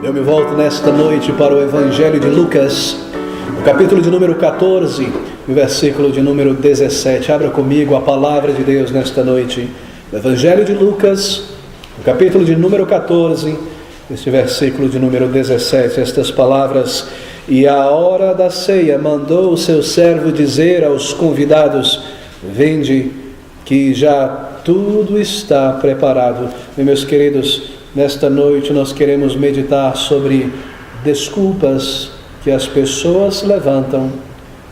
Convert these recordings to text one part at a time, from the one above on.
Eu me volto nesta noite para o Evangelho de Lucas, no capítulo de número 14, no versículo de número 17. Abra comigo a palavra de Deus nesta noite. O Evangelho de Lucas, no capítulo de número 14, este versículo de número 17, estas palavras: E à hora da ceia mandou o seu servo dizer aos convidados: Vinde, que já tudo está preparado. E, meus queridos, nesta noite nós queremos meditar sobre desculpas que as pessoas levantam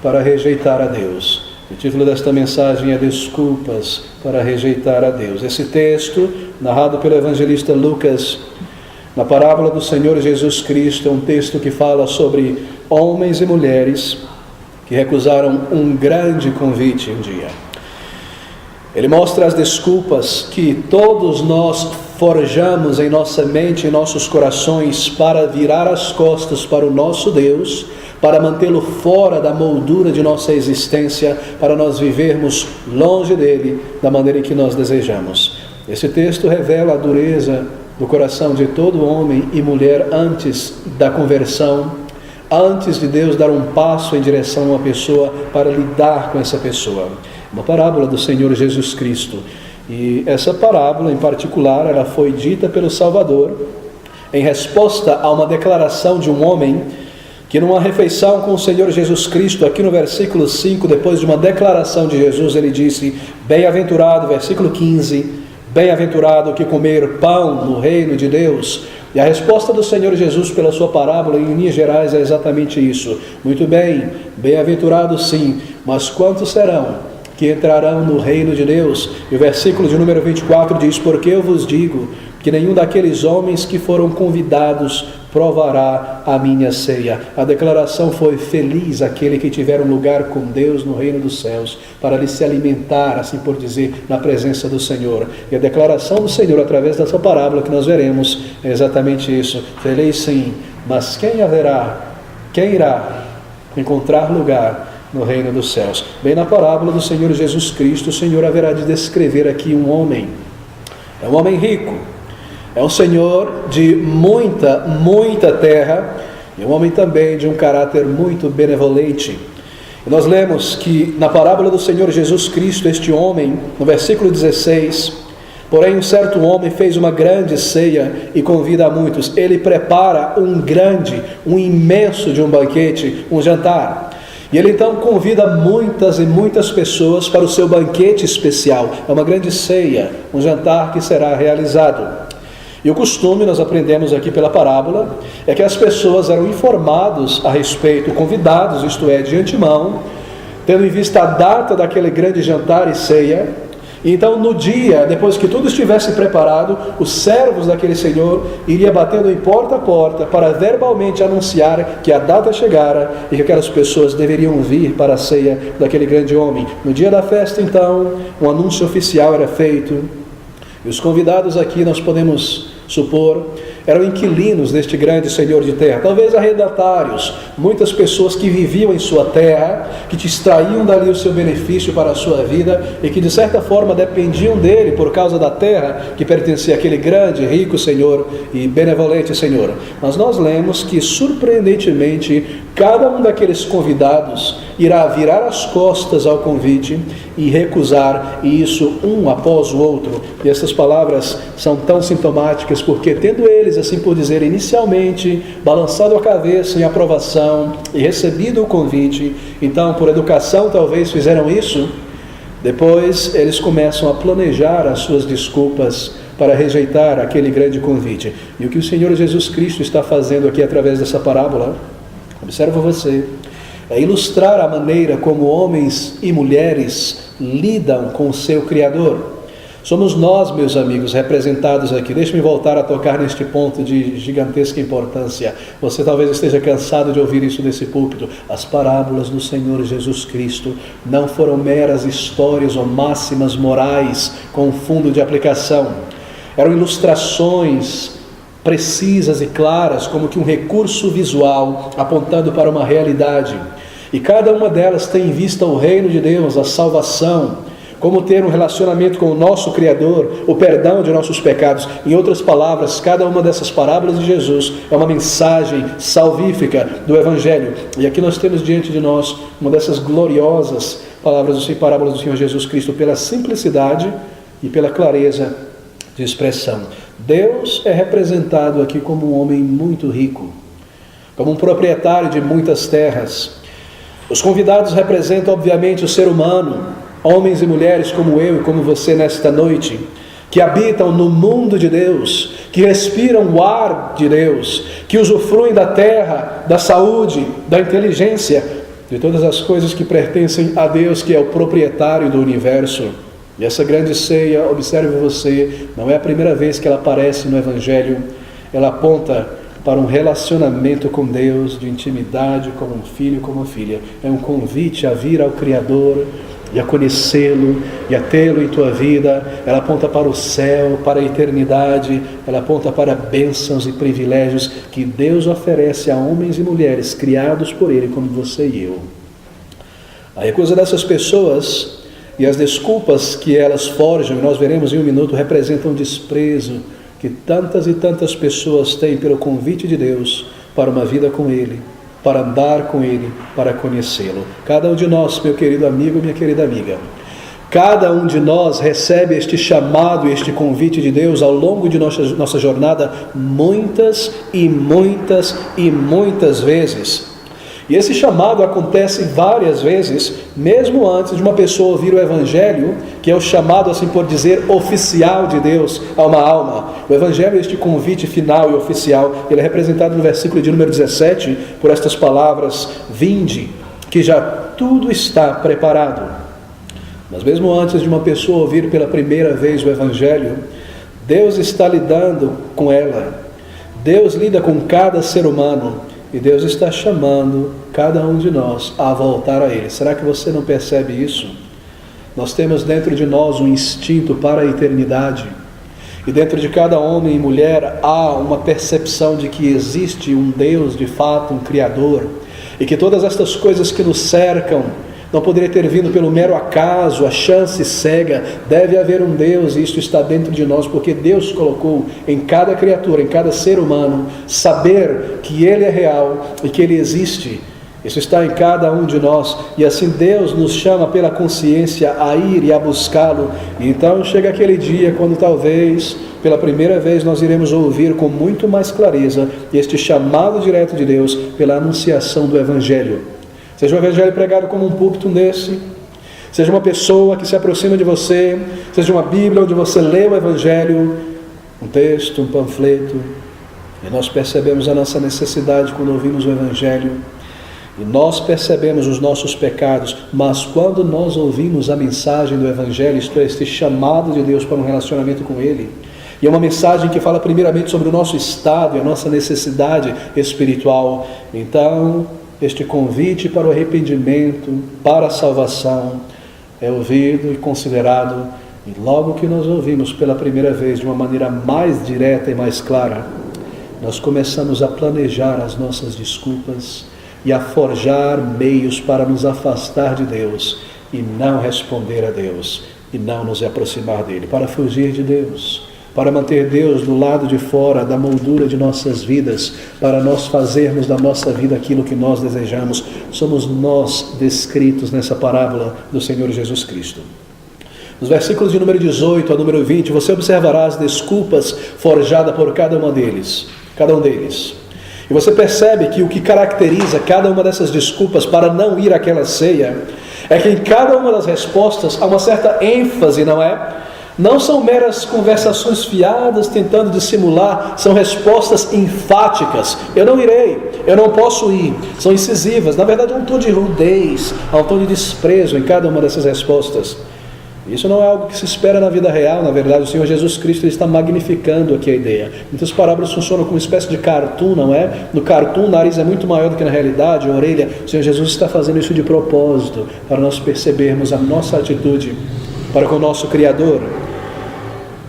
para rejeitar a Deus. O título desta mensagem é Desculpas para rejeitar a Deus. Esse texto, narrado pelo evangelista Lucas, na parábola do Senhor Jesus Cristo, é um texto que fala sobre homens e mulheres que recusaram um grande convite um dia. Ele mostra as desculpas que todos nós forjamos em nossa mente, em nossos corações, para virar as costas para o nosso Deus, para mantê-lo fora da moldura de nossa existência, para nós vivermos longe dele da maneira em que nós desejamos. Esse texto revela a dureza do coração de todo homem e mulher antes da conversão, antes de Deus dar um passo em direção a uma pessoa para lidar com essa pessoa. Uma parábola do Senhor Jesus Cristo. E essa parábola em particular, ela foi dita pelo Salvador em resposta a uma declaração de um homem que numa refeição com o Senhor Jesus Cristo, aqui no versículo 5, depois de uma declaração de Jesus, ele disse: Bem-aventurado, versículo 15, bem-aventurado que comer pão no reino de Deus. E a resposta do Senhor Jesus pela sua parábola, em linhas gerais, é exatamente isso. Muito bem, bem-aventurado sim, mas quantos serão que entrarão no reino de Deus? E o versículo de número 24 diz: Porque eu vos digo que nenhum daqueles homens que foram convidados provará a minha ceia. A declaração foi: feliz aquele que tiver um lugar com Deus no reino dos céus, para lhe se alimentar, assim por dizer, na presença do Senhor. E a declaração do Senhor, através dessa parábola que nós veremos, é exatamente isso: feliz sim, mas quem irá encontrar lugar no reino dos céus? Bem, na parábola do Senhor Jesus Cristo, o Senhor haverá de descrever aqui um homem. É um homem rico, é um senhor de muita terra, e um homem também de um caráter muito benevolente. E nós lemos que na parábola do Senhor Jesus Cristo, este homem, no versículo 16, porém um certo homem fez uma grande ceia e convida a muitos. Ele prepara um imenso de um banquete, um jantar. E ele então convida muitas e muitas pessoas para o seu banquete especial. É uma grande ceia, um jantar que será realizado. E o costume, nós aprendemos aqui pela parábola, é que as pessoas eram informados a respeito, convidados, isto é, de antemão, tendo em vista a data daquele grande jantar e ceia. E então no dia, depois que tudo estivesse preparado, os servos daquele senhor iriam batendo em porta a porta para verbalmente anunciar que a data chegara e que aquelas pessoas deveriam vir para a ceia daquele grande homem. No dia da festa, então, um anúncio oficial era feito, e os convidados aqui, nós podemos supor, eram inquilinos deste grande senhor de terra, talvez arrendatários, muitas pessoas que viviam em sua terra, que te extraíam dali o seu benefício para a sua vida e que de certa forma dependiam dele por causa da terra que pertencia àquele grande, rico senhor e benevolente senhor. Mas nós lemos que, surpreendentemente, cada um daqueles convidados irá virar as costas ao convite e recusar, e isso um após o outro. E essas palavras são tão sintomáticas porque, tendo eles, assim por dizer, inicialmente balançado a cabeça em aprovação e recebido o convite, então por educação talvez fizeram isso, depois eles começam a planejar as suas desculpas para rejeitar aquele grande convite. E o que o Senhor Jesus Cristo está fazendo aqui através dessa parábola, observa você, é ilustrar a maneira como homens e mulheres lidam com o seu Criador. Somos nós, meus amigos, representados aqui. Deixe-me voltar a tocar neste ponto de gigantesca importância. Você talvez esteja cansado de ouvir isso desse púlpito. As parábolas do Senhor Jesus Cristo não foram meras histórias ou máximas morais com fundo de aplicação. Eram ilustrações precisas e claras, como que um recurso visual apontando para uma realidade. E cada uma delas tem em vista o reino de Deus, a salvação, como ter um relacionamento com o nosso Criador, o perdão de nossos pecados. Em outras palavras, cada uma dessas parábolas de Jesus é uma mensagem salvífica do Evangelho. E aqui nós temos diante de nós uma dessas gloriosas palavras e parábolas do Senhor Jesus Cristo, pela simplicidade e pela clareza de expressão. Deus é representado aqui como um homem muito rico, como um proprietário de muitas terras. Os convidados representam, obviamente, o ser humano, homens e mulheres como eu e como você nesta noite, que habitam no mundo de Deus, que respiram o ar de Deus, que usufruem da terra, da saúde, da inteligência, de todas as coisas que pertencem a Deus, que é o proprietário do universo. E essa grande ceia, observe você, não é a primeira vez que ela aparece no Evangelho. Ela aponta para um relacionamento com Deus, de intimidade, como um filho, como uma filha. É um convite a vir ao Criador e a conhecê-lo e a tê-lo em tua vida. Ela aponta para o céu, para a eternidade. Ela aponta para bênçãos e privilégios que Deus oferece a homens e mulheres criados por Ele, como você e eu. A recusa dessas pessoas e as desculpas que elas forjam, nós veremos em um minuto, representam o desprezo que tantas e tantas pessoas têm pelo convite de Deus para uma vida com Ele, para andar com Ele, para conhecê-lo. Cada um de nós, meu querido amigo, minha querida amiga, cada um de nós recebe este chamado, este convite de Deus ao longo de nossa jornada muitas e muitas e muitas vezes. E esse chamado acontece várias vezes, mesmo antes de uma pessoa ouvir o Evangelho, que é o chamado, assim por dizer, oficial de Deus a uma alma. O Evangelho é este convite final e oficial. Ele é representado no versículo de número 17, por estas palavras: vinde, que já tudo está preparado. Mas mesmo antes de uma pessoa ouvir pela primeira vez o Evangelho, Deus está lidando com ela. Deus lida com cada ser humano. E Deus está chamando cada um de nós a voltar a Ele. Será que você não percebe isso? Nós temos dentro de nós um instinto para a eternidade. E dentro de cada homem e mulher há uma percepção de que existe um Deus de fato, um Criador. E que todas estas coisas que nos cercam não poderia ter vindo pelo mero acaso, a chance cega. Deve haver um Deus, e isto está dentro de nós, porque Deus colocou em cada criatura, em cada ser humano, saber que Ele é real e que Ele existe. Isso está em cada um de nós, e assim Deus nos chama pela consciência a ir e a buscá-lo. E então chega aquele dia quando talvez, pela primeira vez, nós iremos ouvir com muito mais clareza este chamado direto de Deus pela anunciação do Evangelho. Seja o Evangelho pregado como um púlpito desse, seja uma pessoa que se aproxima de você, seja uma Bíblia onde você lê o Evangelho, um texto, um panfleto, e nós percebemos a nossa necessidade quando ouvimos o Evangelho, e nós percebemos os nossos pecados, mas quando nós ouvimos a mensagem do Evangelho, isto é, este chamado de Deus para um relacionamento com Ele, e é uma mensagem que fala primeiramente sobre o nosso estado e a nossa necessidade espiritual, então este convite para o arrependimento, para a salvação, é ouvido e considerado, e logo que nós ouvimos pela primeira vez de uma maneira mais direta e mais clara, nós começamos a planejar as nossas desculpas e a forjar meios para nos afastar de Deus e não responder a Deus e não nos aproximar dele, para fugir de Deus, para manter Deus do lado de fora da moldura de nossas vidas, para nós fazermos da nossa vida aquilo que nós desejamos. Somos nós descritos nessa parábola do Senhor Jesus Cristo. Nos versículos de número 18 a número 20, você observará as desculpas forjadas por cada um deles. E você percebe que o que caracteriza cada uma dessas desculpas para não ir àquela ceia é que em cada uma das respostas há uma certa ênfase, não é? Não são meras conversações fiadas tentando dissimular, são respostas enfáticas. Eu não irei, eu não posso ir. São incisivas. Na verdade, há um tom de rudez, há um tom de desprezo em cada uma dessas respostas. Isso não é algo que se espera na vida real. Na verdade, o Senhor Jesus Cristo está magnificando aqui a ideia. Muitas parábolas funcionam como uma espécie de cartoon, não é? No cartoon, o nariz é muito maior do que na realidade, a orelha. O Senhor Jesus está fazendo isso de propósito, para nós percebermos a nossa atitude para com o nosso Criador.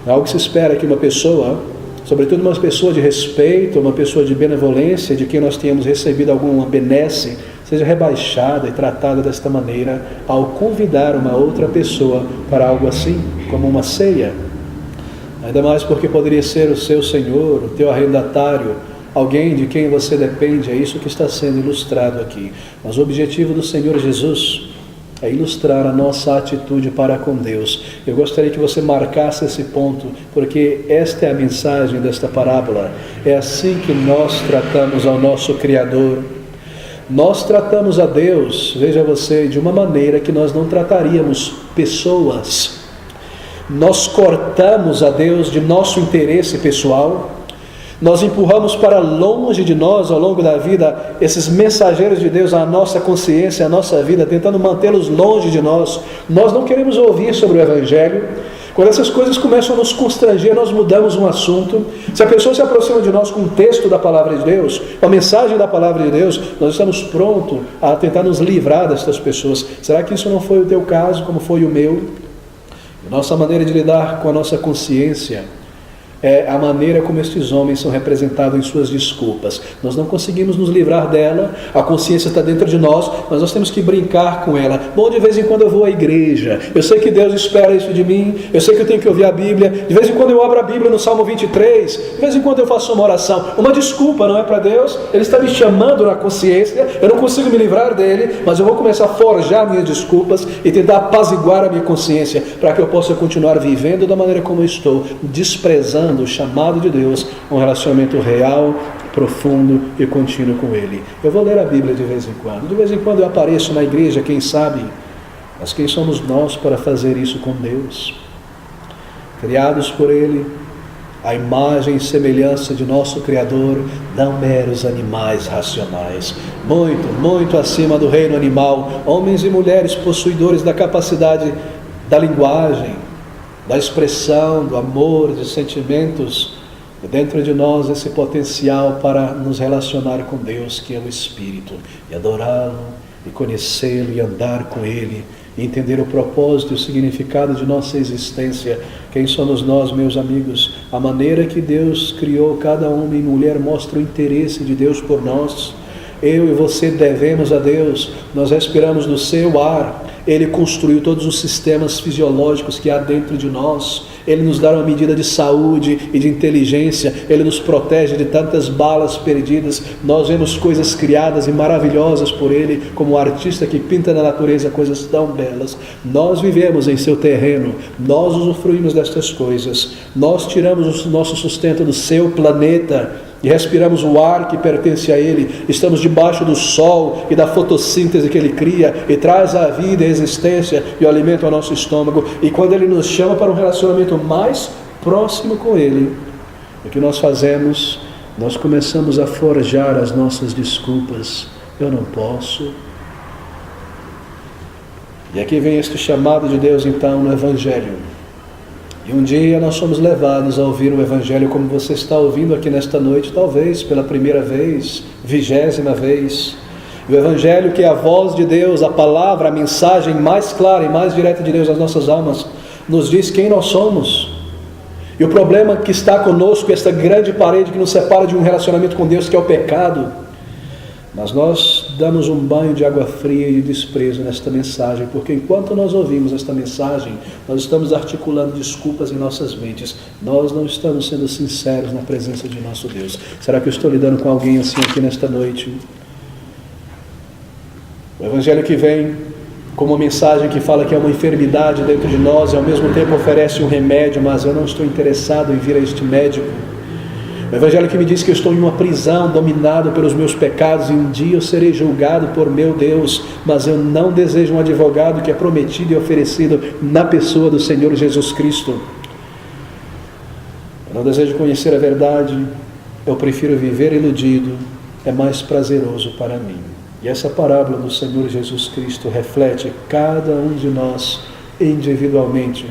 É algo que se espera que uma pessoa, sobretudo uma pessoa de respeito, uma pessoa de benevolência, de quem nós tenhamos recebido alguma benesse, seja rebaixada e tratada desta maneira ao convidar uma outra pessoa para algo assim, como uma ceia. Ainda mais porque poderia ser o seu senhor, o teu arrendatário, alguém de quem você depende. É isso que está sendo ilustrado aqui. Mas o objetivo do Senhor Jesus é ilustrar a nossa atitude para com Deus. Eu gostaria que você marcasse esse ponto, porque esta é a mensagem desta parábola. É assim que nós tratamos ao nosso Criador. Nós tratamos a Deus, veja você, de uma maneira que nós não trataríamos pessoas. Nós cortamos a Deus de nosso interesse pessoal. Nós empurramos para longe de nós, ao longo da vida, esses mensageiros de Deus, a nossa consciência, a nossa vida, tentando mantê-los longe de nós. Nós não queremos ouvir sobre o Evangelho. Quando essas coisas começam a nos constranger, nós mudamos um assunto. Se a pessoa se aproxima de nós com um texto da Palavra de Deus, uma mensagem da Palavra de Deus, nós estamos prontos a tentar nos livrar destas pessoas. Será que isso não foi o teu caso, como foi o meu? Nossa maneira de lidar com a nossa consciência é a maneira como estes homens são representados em suas desculpas. Nós não conseguimos nos livrar dela, a consciência está dentro de nós, mas nós temos que brincar com ela. Bom, de vez em quando eu vou à igreja, eu sei que Deus espera isso de mim, eu sei que eu tenho que ouvir a Bíblia, de vez em quando eu abro a Bíblia no Salmo 23, de vez em quando eu faço uma oração. Uma desculpa, não é para Deus? Ele está me chamando na consciência, eu não consigo me livrar dele, mas eu vou começar a forjar minhas desculpas e tentar apaziguar a minha consciência, para que eu possa continuar vivendo da maneira como eu estou, desprezando o chamado de Deus, um relacionamento real, profundo e contínuo com Ele. Eu vou ler a Bíblia de vez em quando eu apareço na igreja, quem sabe, mas quem somos nós para fazer isso com Deus? Criados por Ele, a imagem e semelhança de nosso Criador, não meros animais racionais, muito acima do reino animal, homens e mulheres possuidores da capacidade da linguagem, da expressão, do amor, de sentimentos, e dentro de nós esse potencial para nos relacionar com Deus, que é o Espírito, e adorá-lo, e conhecê-lo, e andar com Ele, e entender o propósito e o significado de nossa existência. Quem somos nós, meus amigos? A maneira que Deus criou cada homem e mulher mostra o interesse de Deus por nós. Eu e você devemos a Deus, nós respiramos do seu ar. Ele construiu todos os sistemas fisiológicos que há dentro de nós. Ele nos dá uma medida de saúde e de inteligência. Ele nos protege de tantas balas perdidas. Nós vemos coisas criadas e maravilhosas por Ele, como o artista que pinta na natureza coisas tão belas. Nós vivemos em seu terreno. Nós usufruímos destas coisas. Nós tiramos o nosso sustento do seu planeta e respiramos o ar que pertence a Ele. Estamos debaixo do sol e da fotossíntese que Ele cria e traz a vida e a existência e o alimento ao nosso estômago. E quando Ele nos chama para um relacionamento mais próximo com Ele, o que nós fazemos? Nós começamos a forjar as nossas desculpas. Eu não posso. E aqui vem este chamado de Deus então no Evangelho. E um dia nós somos levados a ouvir o Evangelho como você está ouvindo aqui nesta noite, talvez pela primeira vez, 20ª vez. E o Evangelho, que é a voz de Deus, a palavra, a mensagem mais clara e mais direta de Deus às nossas almas, nos diz quem nós somos. E o problema que está conosco, esta grande parede que nos separa de um relacionamento com Deus, que é o pecado. Mas nós damos um banho de água fria e de desprezo nesta mensagem, porque enquanto nós ouvimos esta mensagem, nós estamos articulando desculpas em nossas mentes. Nós não estamos sendo sinceros na presença de nosso Deus. Será que eu estou lidando com alguém assim aqui nesta noite? O Evangelho que vem como uma mensagem que fala que é uma enfermidade dentro de nós e ao mesmo tempo oferece um remédio, mas eu não estou interessado em vir a este médico. O Evangelho que me diz que eu estou em uma prisão, dominado pelos meus pecados, e um dia eu serei julgado por meu Deus, mas eu não desejo um advogado que é prometido e oferecido na pessoa do Senhor Jesus Cristo. Eu não desejo conhecer a verdade, eu prefiro viver iludido, é mais prazeroso para mim. E essa parábola do Senhor Jesus Cristo reflete cada um de nós individualmente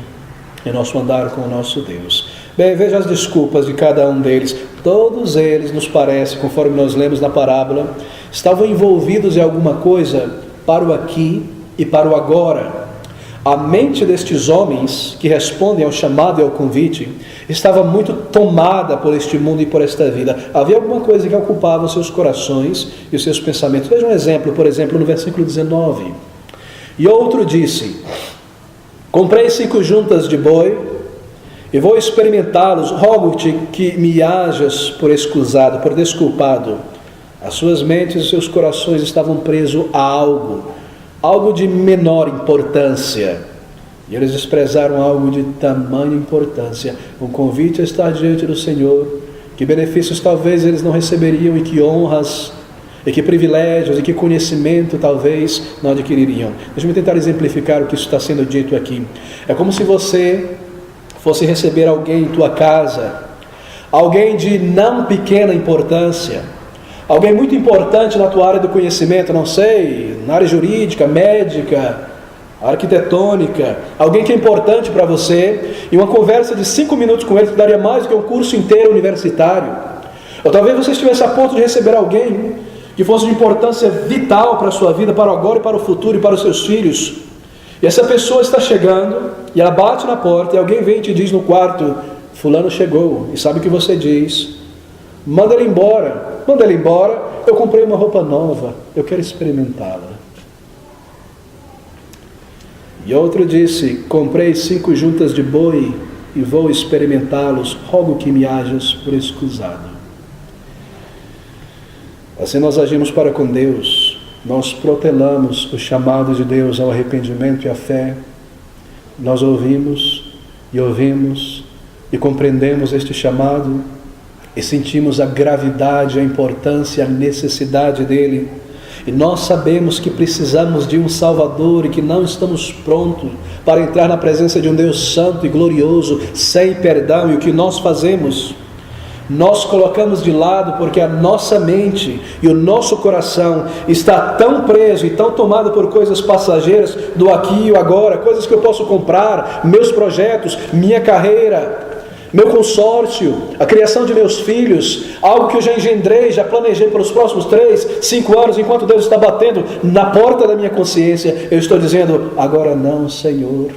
em nosso andar com o nosso Deus. Bem, veja as desculpas de cada um deles. Todos eles, nos parece, conforme nós lemos na parábola, estavam envolvidos em alguma coisa para o aqui e para o agora. A mente destes homens que respondem ao chamado e ao convite estava muito tomada por este mundo e por esta vida. Havia alguma coisa que ocupava os seus corações e os seus pensamentos. Veja um exemplo, por exemplo, no versículo 19. E outro disse: comprei 5 juntas de boi e vou experimentá-los. Rogo-te que me hajas por escusado, por desculpado. As suas mentes e os seus corações estavam presos a algo de menor importância, e eles desprezaram algo de tamanha importância. Um convite a estar diante do Senhor, que benefícios talvez eles não receberiam, e que honras, e que privilégios, e que conhecimento talvez não adquiririam. Deixa eu tentar exemplificar o que está sendo dito aqui. É como se você fosse receber alguém em tua casa, alguém de não pequena importância, alguém muito importante na tua área do conhecimento, não sei, na área jurídica, médica, arquitetônica, alguém que é importante para você, e uma conversa de 5 minutos com ele te daria mais do que um curso inteiro universitário. Ou talvez você estivesse a ponto de receber alguém que fosse de importância vital para a sua vida, para o agora e para o futuro e para os seus filhos. E essa pessoa está chegando, e ela bate na porta, e alguém vem e te diz no quarto: fulano chegou. E sabe o que você diz? Manda ele embora, eu comprei uma roupa nova, eu quero experimentá-la. E outro disse: comprei 5 juntas de boi e vou experimentá-los, rogo que me hajas por escusado. Assim nós agimos para com Deus, nós protelamos o chamado de Deus ao arrependimento e à fé. Nós ouvimos e compreendemos este chamado, e sentimos a gravidade, a importância, a necessidade dele. E nós sabemos que precisamos de um Salvador e que não estamos prontos para entrar na presença de um Deus santo e glorioso, sem perdão. E o que nós fazemos? Nós colocamos de lado, porque a nossa mente e o nosso coração está tão preso e tão tomado por coisas passageiras, do aqui e o agora, coisas que eu posso comprar, meus projetos, minha carreira, meu consórcio, a criação de meus filhos, algo que eu já engendrei, já planejei para os próximos 3, 5 anos, enquanto Deus está batendo na porta da minha consciência, eu estou dizendo: agora não, Senhor.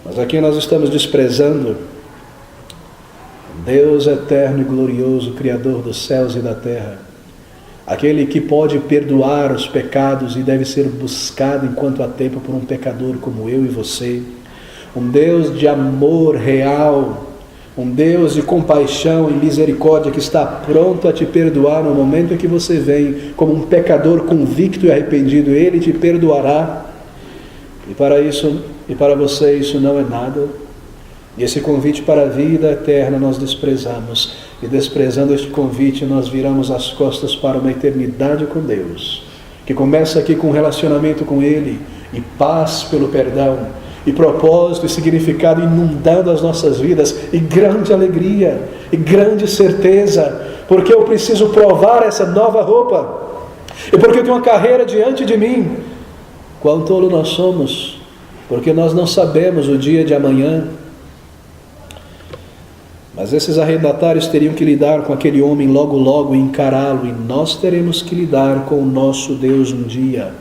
Mas aqui nós estamos desprezando Deus eterno e glorioso, Criador dos céus e da terra, aquele que pode perdoar os pecados e deve ser buscado enquanto há tempo por um pecador como eu e você. Um Deus de amor real, um Deus de compaixão e misericórdia, que está pronto a te perdoar no momento em que você vem como um pecador convicto e arrependido. Ele te perdoará. E para você isso não é nada. E esse convite para a vida eterna nós desprezamos. E desprezando este convite, nós viramos as costas para uma eternidade com Deus, que começa aqui com um relacionamento com Ele, e paz pelo perdão, e propósito e significado inundando as nossas vidas, e grande alegria, e grande certeza, porque eu preciso provar essa nova roupa, e porque eu tenho uma carreira diante de mim. Quão tolo nós somos, porque nós não sabemos o dia de amanhã. Mas esses arrendatários teriam que lidar com aquele homem logo e encará-lo, e nós teremos que lidar com o nosso Deus um dia.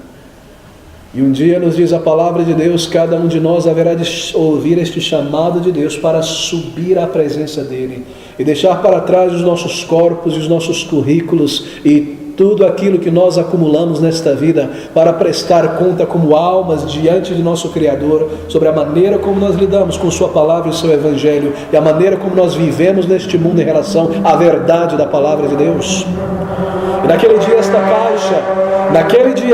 E um dia, nos diz a palavra de Deus, cada um de nós haverá de ouvir este chamado de Deus para subir à presença dele e deixar para trás os nossos corpos e os nossos currículos e tudo aquilo que nós acumulamos nesta vida, para prestar conta como almas diante de nosso Criador sobre a maneira como nós lidamos com sua palavra e seu evangelho, e a maneira como nós vivemos neste mundo em relação à verdade da palavra de Deus. E naquele dia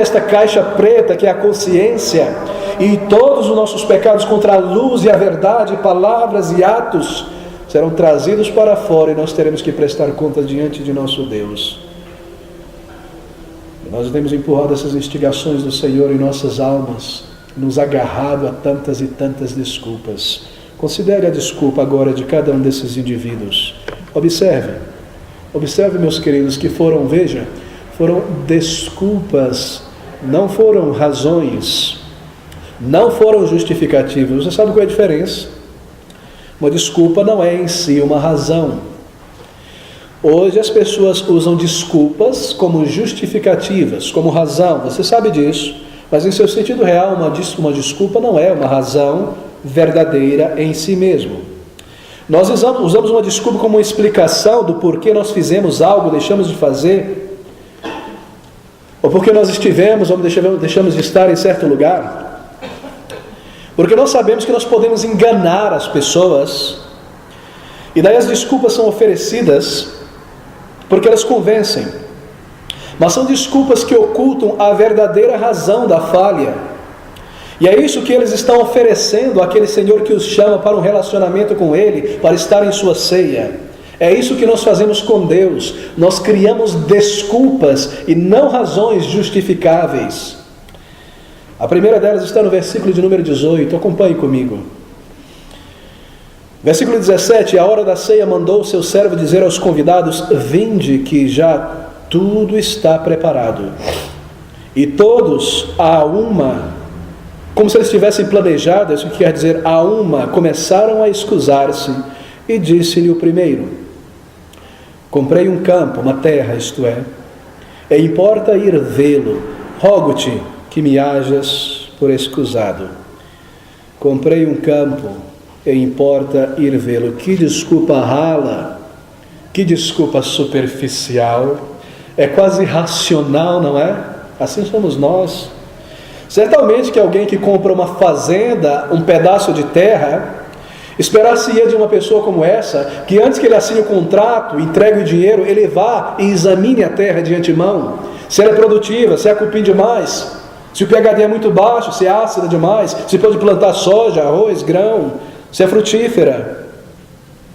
esta caixa preta, que é a consciência, e todos os nossos pecados contra a luz e a verdade, palavras e atos, serão trazidos para fora, e nós teremos que prestar conta diante de nosso Deus. Nós temos empurrado essas instigações do Senhor em nossas almas, nos agarrado a tantas e tantas desculpas. Considere a desculpa agora de cada um desses indivíduos. Observe, meus queridos, que foram desculpas, não foram razões, não foram justificativas. Você sabe qual é a diferença? Uma desculpa não é em si uma razão. Hoje as pessoas usam desculpas como justificativas, como razão. Você sabe disso. Mas em seu sentido real, uma desculpa não é uma razão verdadeira em si mesmo. Nós usamos uma desculpa como uma explicação do porquê nós fizemos algo, deixamos de fazer, ou porque nós estivemos ou deixamos de estar em certo lugar, porque nós sabemos que nós podemos enganar as pessoas, e daí as desculpas são oferecidas porque elas convencem, mas são desculpas que ocultam a verdadeira razão da falha. E é isso que eles estão oferecendo àquele Senhor que os chama para um relacionamento com Ele, para estar em sua ceia. É isso que nós fazemos com Deus. Nós criamos desculpas e não razões justificáveis. A primeira delas está no versículo de número 18, acompanhe comigo. Versículo 17, a hora da ceia mandou o seu servo dizer aos convidados: vinde que já tudo está preparado. E todos a uma, como se eles tivessem planejado, isso quer dizer a uma, começaram a escusar-se, e disse-lhe o primeiro: comprei um campo, uma terra, isto é, e importa ir vê-lo, rogo-te que me hajas por escusado. Comprei um campo, e importa ir vê-lo. Que desculpa rala, que desculpa superficial, é quase irracional, não é? Assim somos nós. Certamente que alguém que compra uma fazenda, um pedaço de terra, esperar-se-ia de uma pessoa como essa, que antes que ele assine o contrato, entregue o dinheiro, ele vá e examine a terra de antemão, se ela é produtiva, se é cupim demais, se o pH é muito baixo, se é ácida demais, se pode plantar soja, arroz, grão, se é frutífera.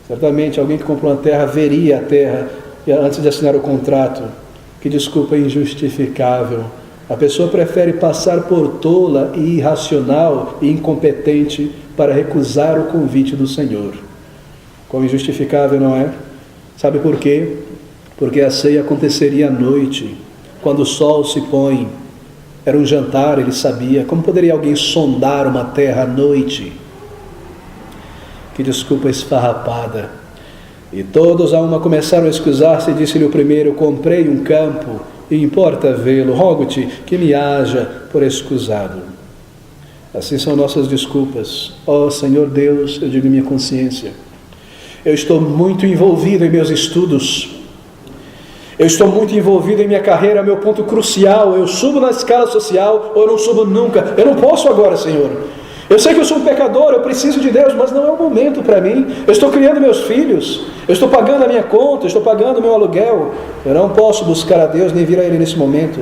Certamente alguém que comprou uma terra veria a terra antes de assinar o contrato. Que desculpa injustificável. A pessoa prefere passar por tola e irracional e incompetente para recusar o convite do Senhor. Quão injustificável, não é? Sabe por quê? Porque a ceia aconteceria à noite, quando o sol se põe. Era um jantar, ele sabia. Como poderia alguém sondar uma terra à noite? Que desculpa esfarrapada. E todos a uma começaram a escusar-se, e disse-lhe o primeiro: comprei um campo, e importa vê-lo, rogo-te que me haja por escusado. Assim são nossas desculpas. Ó Senhor Deus, eu digo em minha consciência, eu estou muito envolvido em meus estudos, eu estou muito envolvido em minha carreira, meu ponto crucial, eu subo na escala social ou eu não subo nunca, eu não posso agora, Senhor. Eu sei que eu sou um pecador, eu preciso de Deus, mas não é o momento para mim. Eu estou criando meus filhos, eu estou pagando a minha conta, eu estou pagando o meu aluguel. Eu não posso buscar a Deus nem vir a Ele nesse momento.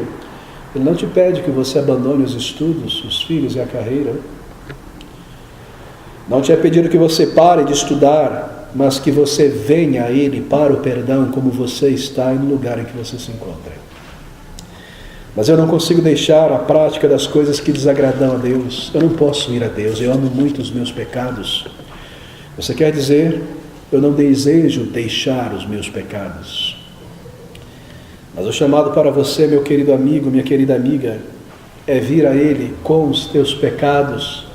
Ele não te pede que você abandone os estudos, os filhos e a carreira. Não te é pedido que você pare de estudar, mas que você venha a Ele para o perdão como você está e no lugar em que você se encontra. Mas eu não consigo deixar a prática das coisas que desagradam a Deus. Eu não posso ir a Deus, eu amo muito os meus pecados. Você quer dizer, eu não desejo deixar os meus pecados. Mas o chamado para você, meu querido amigo, minha querida amiga, é vir a Ele com os teus pecados.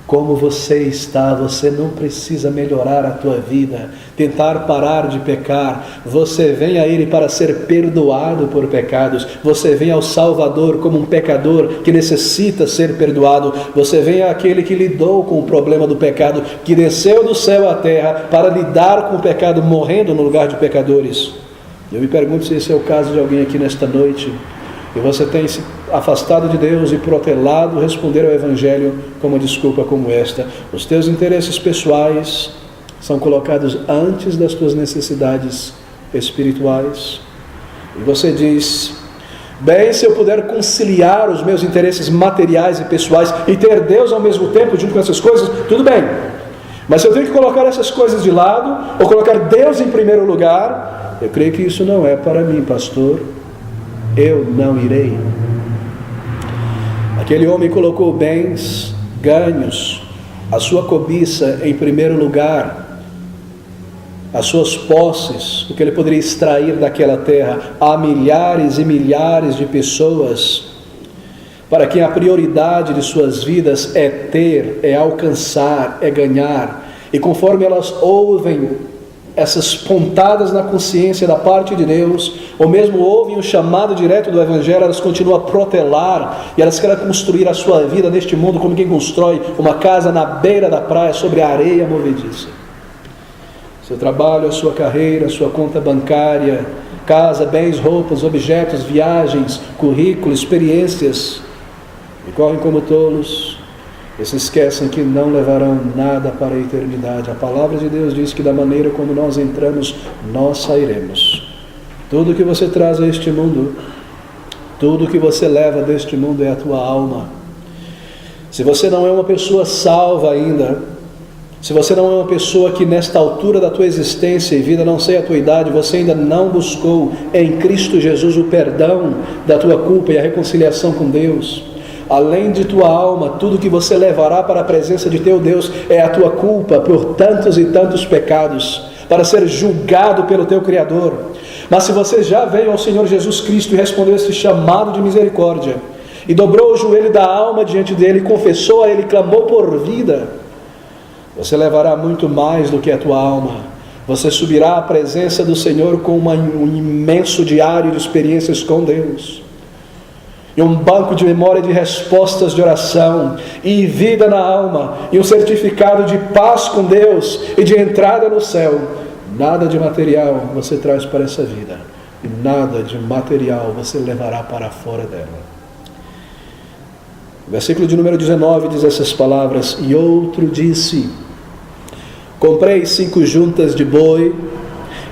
Como você está, você não precisa melhorar a tua vida, tentar parar de pecar. Você vem a Ele para ser perdoado por pecados. Você vem ao Salvador como um pecador que necessita ser perdoado. Você vem àquele que lidou com o problema do pecado, que desceu do céu à terra para lidar com o pecado, morrendo no lugar de pecadores. Eu me pergunto se esse é o caso de alguém aqui nesta noite, e você tem se afastado de Deus e protelado responder ao Evangelho com uma desculpa como esta. Os teus interesses pessoais são colocados antes das tuas necessidades espirituais. E você diz: bem, se eu puder conciliar os meus interesses materiais e pessoais e ter Deus ao mesmo tempo junto com essas coisas, tudo bem. Mas se eu tenho que colocar essas coisas de lado, ou colocar Deus em primeiro lugar, eu creio que isso não é para mim, pastor. Eu não irei. Aquele homem colocou bens, ganhos, a sua cobiça em primeiro lugar, as suas posses, o que ele poderia extrair daquela terra. Há milhares e milhares de pessoas para quem a prioridade de suas vidas é ter, é alcançar, é ganhar. E conforme elas ouvem essas pontadas na consciência da parte de Deus, ou mesmo ouvem o chamado direto do Evangelho, elas continuam a protelar, e elas querem construir a sua vida neste mundo como quem constrói uma casa na beira da praia, sobre a areia movediça. Seu trabalho, a sua carreira, a sua conta bancária, casa, bens, roupas, objetos, viagens, currículo, experiências, e correm como tolos, e se esquecem que não levarão nada para a eternidade. A palavra de Deus diz que da maneira como nós entramos, nós sairemos. Tudo que você traz a este mundo, tudo que você leva deste mundo é a tua alma. Se você não é uma pessoa salva ainda, se você não é uma pessoa que nesta altura da tua existência e vida, não sei a tua idade, você ainda não buscou em Cristo Jesus o perdão da tua culpa e a reconciliação com Deus, além de tua alma, tudo que você levará para a presença de teu Deus é a tua culpa por tantos e tantos pecados, para ser julgado pelo teu Criador. Mas se você já veio ao Senhor Jesus Cristo e respondeu esse chamado de misericórdia, e dobrou o joelho da alma diante dele, confessou a ele, clamou por vida, você levará muito mais do que a tua alma. Você subirá à presença do Senhor com um imenso diário de experiências com Deus, e um banco de memória de respostas de oração, e vida na alma, e um certificado de paz com Deus, e de entrada no céu. Nada de material você traz para essa vida, e nada de material você levará para fora dela. O versículo de número 19 diz essas palavras: e outro disse: comprei 5 juntas de boi,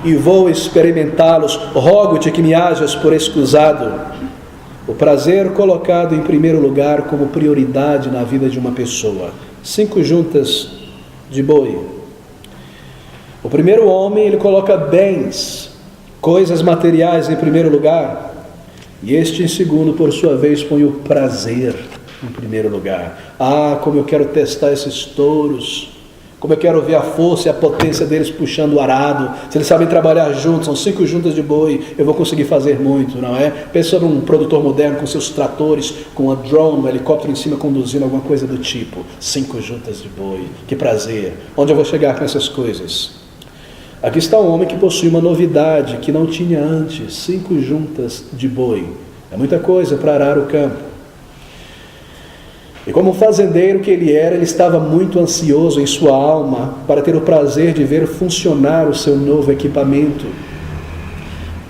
e vou experimentá-los, rogo-te que me hajas por escusado. O prazer colocado em primeiro lugar como prioridade na vida de uma pessoa. 5 juntas de boi. O primeiro homem, ele coloca bens, coisas materiais em primeiro lugar. E este em segundo, por sua vez, põe o prazer em primeiro lugar. Ah, como eu quero testar esses touros, como eu quero ver a força e a potência deles puxando o arado. Se eles sabem trabalhar juntos, são 5 juntas de boi, eu vou conseguir fazer muito, não é? Pensa num produtor moderno com seus tratores, com a drone, um helicóptero em cima conduzindo alguma coisa do tipo. 5 juntas de boi, que prazer. Onde eu vou chegar com essas coisas? Aqui está um homem que possui uma novidade que não tinha antes: 5 juntas de boi. É muita coisa para arar o campo. E como fazendeiro que ele era, ele estava muito ansioso em sua alma para ter o prazer de ver funcionar o seu novo equipamento.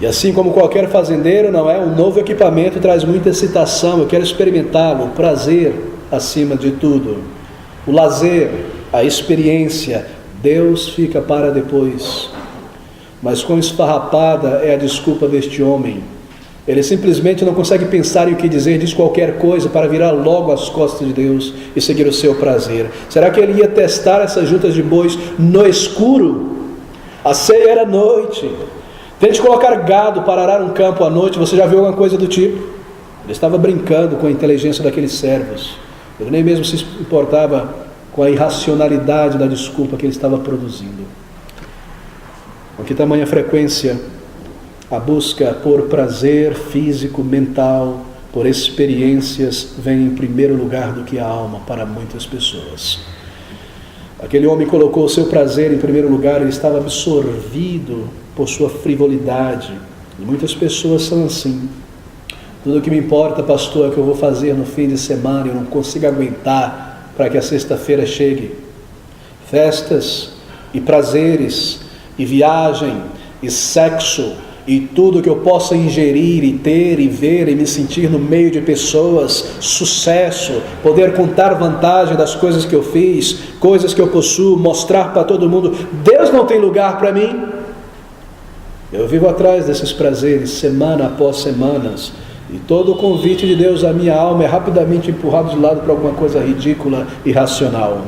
E assim como qualquer fazendeiro, não é? Um novo equipamento traz muita excitação, eu quero experimentá-lo, o prazer acima de tudo. O lazer, a experiência, Deus fica para depois. Mas quão esfarrapada é a desculpa deste homem. Ele simplesmente não consegue pensar em o que dizer, diz qualquer coisa para virar logo as costas de Deus e seguir o seu prazer. Será que ele ia testar essas juntas de bois no escuro? A ceia era à noite. Tente colocar gado para arar um campo à noite, você já viu alguma coisa do tipo? Ele estava brincando com a inteligência daqueles servos. Ele nem mesmo se importava com a irracionalidade da desculpa que ele estava produzindo. Com que tamanha frequência a busca por prazer físico, mental, por experiências, vem em primeiro lugar do que a alma para muitas pessoas. Aquele homem colocou o seu prazer em primeiro lugar, ele estava absorvido por sua frivolidade. E muitas pessoas são assim. Tudo o que me importa, pastor, é o que eu vou fazer no fim de semana, eu não consigo aguentar para que a sexta-feira chegue. Festas e prazeres e viagem e sexo e tudo que eu possa ingerir e ter e ver e me sentir no meio de pessoas, sucesso, poder contar vantagem das coisas que eu fiz, coisas que eu possuo, mostrar para todo mundo. Deus não tem lugar para mim. Eu vivo atrás desses prazeres, semana após semanas, e todo o convite de Deus à minha alma é rapidamente empurrado de lado para alguma coisa ridícula e irracional.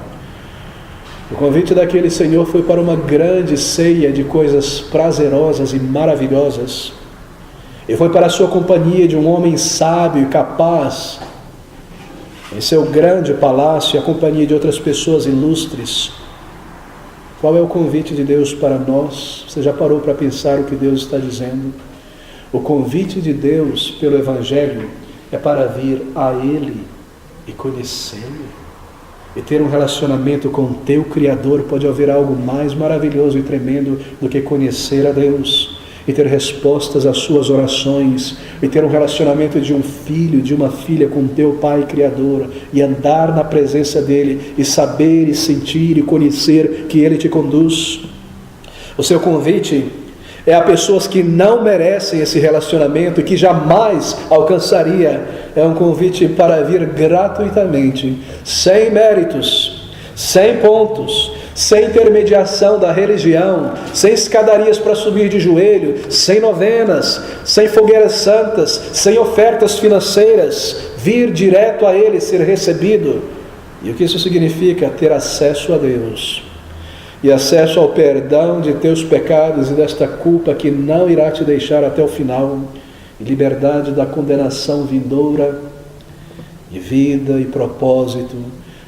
O convite daquele Senhor foi para uma grande ceia de coisas prazerosas e maravilhosas. E foi para a sua companhia de um homem sábio e capaz, em seu grande palácio, e a companhia de outras pessoas ilustres. Qual é o convite de Deus para nós? Você já parou para pensar o que Deus está dizendo? O convite de Deus pelo Evangelho é para vir a Ele e conhecê-lo. e ter um relacionamento com o teu Criador. Pode haver algo mais maravilhoso e tremendo do que conhecer a Deus e ter respostas às suas orações, e ter um relacionamento de um filho, de uma filha com teu Pai Criador, e andar na presença dEle, e saber, e sentir, e conhecer que Ele te conduz. O seu convite é a pessoas que não merecem esse relacionamento e que jamais alcançaria. É um convite para vir gratuitamente, sem méritos, sem pontos, sem intermediação da religião, sem escadarias para subir de joelho, sem novenas, sem fogueiras santas, sem ofertas financeiras, vir direto a Ele, ser recebido. E o que isso significa? Ter acesso a Deus, e acesso ao perdão de teus pecados e desta culpa que não irá te deixar até o final, e liberdade da condenação vindoura, e vida e propósito,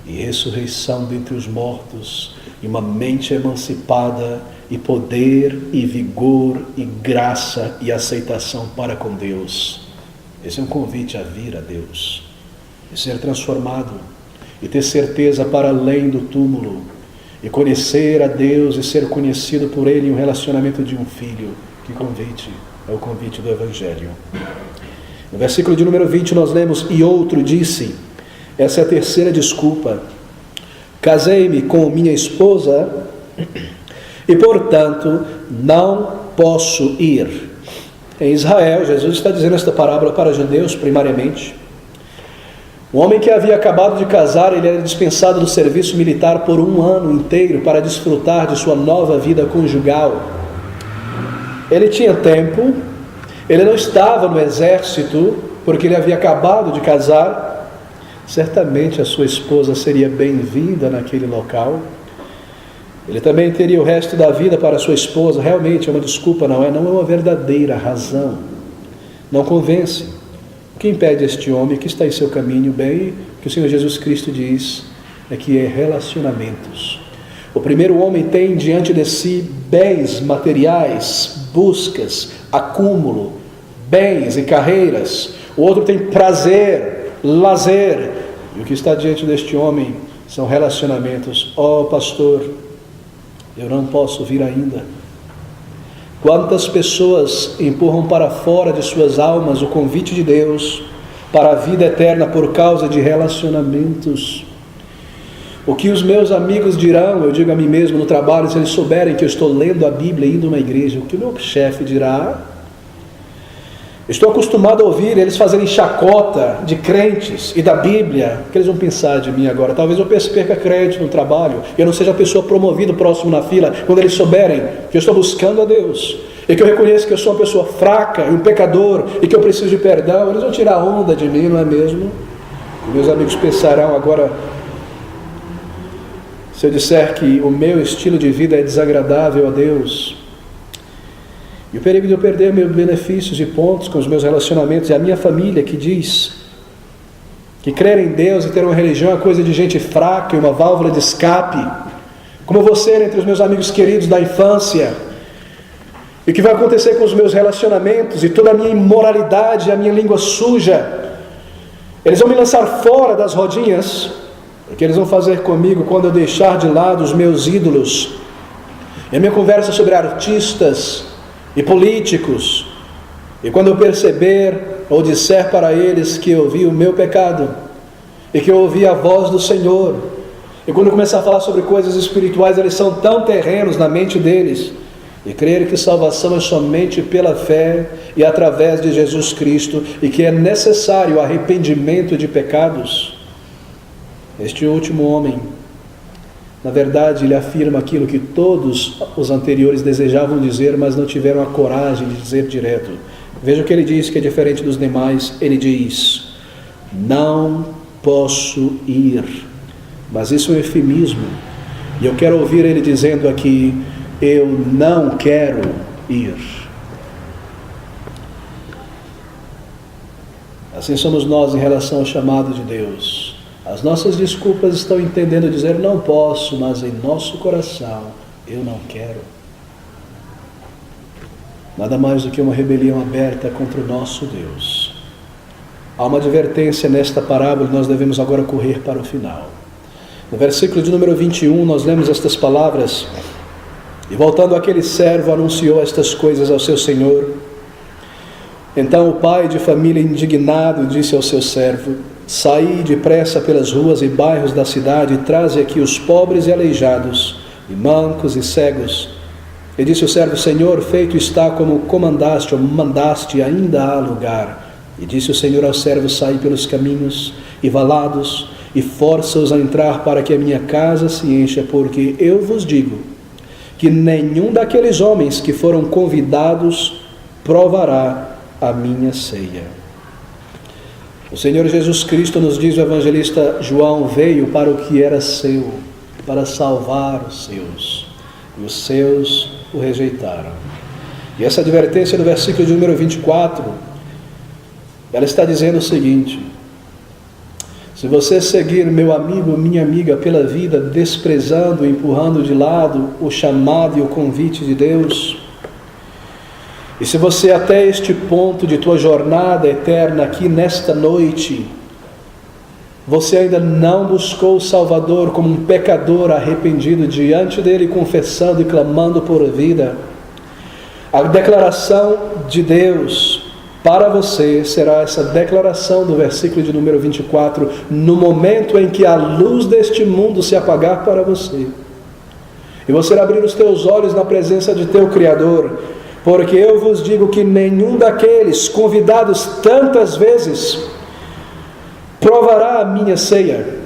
e ressurreição dentre os mortos, e uma mente emancipada, e poder, e vigor, e graça, e aceitação para com Deus. Esse é um convite a vir a Deus, e ser transformado, e ter certeza para além do túmulo, e conhecer a Deus e ser conhecido por Ele em um relacionamento de um filho. Que convite! É o convite do Evangelho. No versículo de número 20 nós lemos: e outro disse, essa é a terceira desculpa: casei-me com minha esposa e portanto não posso ir. Em Israel, Jesus está dizendo esta parábola para judeus primariamente. Um homem que havia acabado de casar, ele era dispensado do serviço militar por 1 ano inteiro para desfrutar de sua nova vida conjugal. Ele tinha tempo, ele não estava no exército, porque ele havia acabado de casar. Certamente a sua esposa seria bem-vinda naquele local. Ele também teria o resto da vida para a sua esposa. Realmente é uma desculpa, não é uma verdadeira razão. Não convence. O que impede este homem que está em seu caminho bem, que o Senhor Jesus Cristo diz, é que é relacionamentos. O primeiro homem tem diante de si bens materiais, buscas, acúmulo, bens e carreiras. O outro tem prazer, lazer. E o que está diante deste homem são relacionamentos. Oh, pastor, eu não posso vir ainda. Quantas pessoas empurram para fora de suas almas o convite de Deus para a vida eterna por causa de relacionamentos? O que os meus amigos dirão, eu digo a mim mesmo no trabalho, se eles souberem que eu estou lendo a Bíblia e indo a uma igreja? O que o meu chefe dirá? Estou acostumado a ouvir eles fazerem chacota de crentes e da Bíblia. O que eles vão pensar de mim agora? Talvez eu perca crédito no trabalho, eu não seja a pessoa promovida próximo na fila, quando eles souberem que eu estou buscando a Deus, e que eu reconheço que eu sou uma pessoa fraca e um pecador, e que eu preciso de perdão. Eles vão tirar onda de mim, não é mesmo? E meus amigos pensarão agora, se eu disser que o meu estilo de vida é desagradável a Deus, e o perigo de eu perder meus benefícios e pontos com os meus relacionamentos, e a minha família que diz que crer em Deus e ter uma religião é coisa de gente fraca e uma válvula de escape, como você entre os meus amigos queridos da infância. E o que vai acontecer com os meus relacionamentos e toda a minha imoralidade, a minha língua suja? Eles vão me lançar fora das rodinhas. O que eles vão fazer comigo quando eu deixar de lado os meus ídolos? E a minha conversa sobre artistas e políticos, e quando eu perceber ou disser para eles que eu vi o meu pecado e que eu ouvi a voz do Senhor, e quando eu começar a falar sobre coisas espirituais, eles são tão terrenos na mente deles, e crer que salvação é somente pela fé e através de Jesus Cristo, e que é necessário arrependimento de pecados. Este último homem, na verdade, ele afirma aquilo que todos os anteriores desejavam dizer, mas não tiveram a coragem de dizer direto. Veja o que ele diz, que é diferente dos demais. Ele diz: não posso ir. Mas isso é um eufemismo. E eu quero ouvir ele dizendo aqui: eu não quero ir. Assim somos nós em relação ao chamado de Deus. As nossas desculpas estão entendendo dizer não posso, mas em nosso coração, eu não quero. Nada mais do que uma rebelião aberta contra o nosso Deus. Há uma advertência nesta parábola e nós devemos agora correr para o final. No versículo de número 21, nós lemos estas palavras: e voltando aquele servo, anunciou estas coisas ao seu senhor. Então o pai de família, indignado, disse ao seu servo: saí depressa pelas ruas e bairros da cidade e traze aqui os pobres e aleijados, e mancos e cegos. E disse o servo: Senhor, feito está como comandaste ou mandaste, ainda há lugar. E disse o Senhor ao servo: sai pelos caminhos e valados, e força-os a entrar para que a minha casa se encha, porque eu vos digo que nenhum daqueles homens que foram convidados provará a minha ceia. O Senhor Jesus Cristo, nos diz o evangelista João, veio para o que era seu, para salvar os seus, e os seus o rejeitaram. E essa advertência do versículo de número 24, ela está dizendo o seguinte: se você seguir, meu amigo, minha amiga, pela vida, desprezando, empurrando de lado o chamado e o convite de Deus, e se você até este ponto de tua jornada eterna aqui nesta noite, você ainda não buscou o Salvador como um pecador arrependido diante dele, confessando e clamando por vida, a declaração de Deus para você será essa declaração do versículo de número 24, no momento em que a luz deste mundo se apagar para você, e você abrir os teus olhos na presença de teu Criador, porque eu vos digo que nenhum daqueles convidados tantas vezes provará a minha ceia.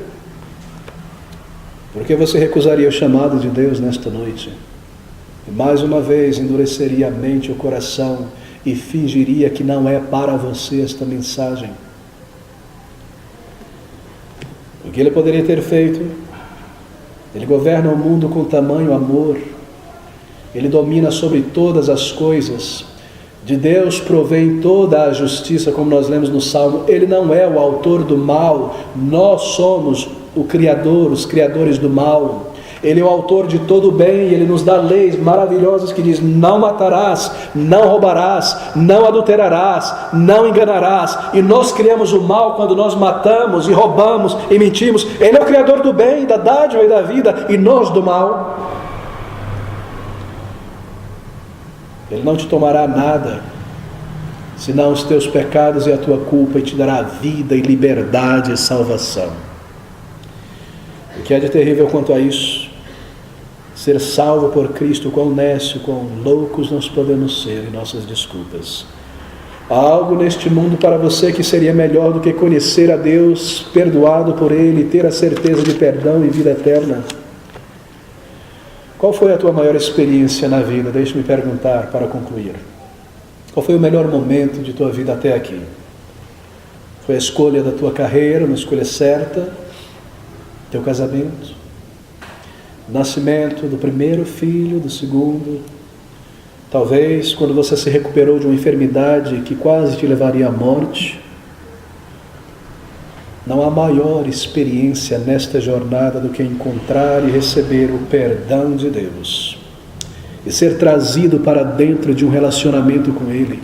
Porque você recusaria o chamado de Deus nesta noite, e mais uma vez endureceria a mente e o coração, e fingiria que não é para você esta mensagem. O que ele poderia ter feito? Ele governa o mundo com tamanho amor, ele domina sobre todas as coisas, de Deus provém toda a justiça, como nós lemos no Salmo. Ele não é o autor do mal, nós somos o Criador, os criadores do mal. Ele é o autor de todo o bem, e ele nos dá leis maravilhosas que diz: não matarás, não roubarás, não adulterarás, não enganarás. E nós criamos o mal quando nós matamos e roubamos e mentimos. Ele é o Criador do bem, da dádiva e da vida, e nós do mal. Ele não te tomará nada, senão os teus pecados e a tua culpa, e te dará vida e liberdade e salvação. O que é de terrível quanto a isso? Ser salvo por Cristo, quão nécio, quão loucos nós podemos ser em nossas desculpas. Há algo neste mundo para você que seria melhor do que conhecer a Deus, perdoado por Ele, ter a certeza de perdão e vida eterna. Qual foi a tua maior experiência na vida? Deixe-me perguntar para concluir. Qual foi o melhor momento de tua vida até aqui? Foi a escolha da tua carreira, uma escolha certa? Teu casamento? Nascimento do primeiro filho, do segundo? Talvez quando você se recuperou de uma enfermidade que quase te levaria à morte? Não há maior experiência nesta jornada do que encontrar e receber o perdão de Deus, e ser trazido para dentro de um relacionamento com Ele,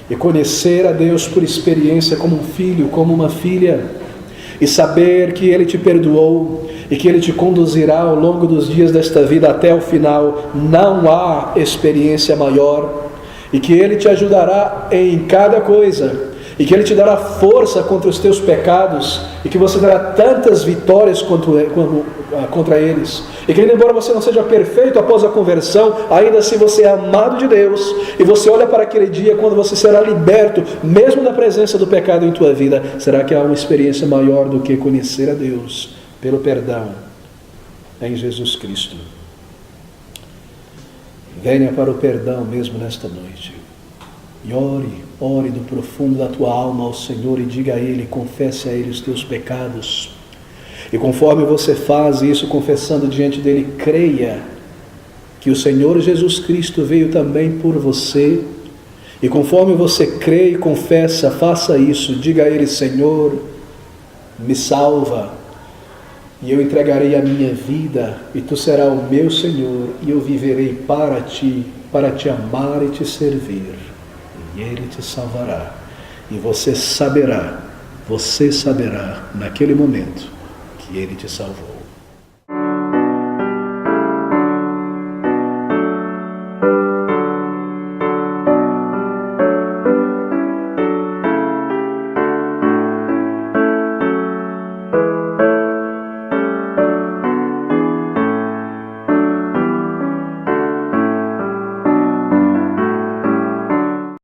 e conhecer a Deus por experiência como um filho, como uma filha, e saber que Ele te perdoou, e que Ele te conduzirá ao longo dos dias desta vida até o final. Não há experiência maior, e que Ele te ajudará em cada coisa, e que Ele te dará força contra os teus pecados, e que você dará tantas vitórias contra eles, e que, embora você não seja perfeito após a conversão, ainda assim você é amado de Deus, e você olha para aquele dia quando você será liberto, mesmo da presença do pecado em tua vida. Será que há uma experiência maior do que conhecer a Deus pelo perdão em Jesus Cristo? Venha para o perdão mesmo nesta noite, e ore do profundo da tua alma ao Senhor, e diga a Ele, confesse a Ele os teus pecados, e conforme você faz isso, confessando diante dEle, creia que o Senhor Jesus Cristo veio também por você, e conforme você crê e confessa, faça isso, diga a Ele: Senhor, me salva, e eu entregarei a minha vida, e Tu serás o meu Senhor, e eu viverei para te amar e te servir. E Ele te salvará, e você saberá naquele momento que Ele te salvou.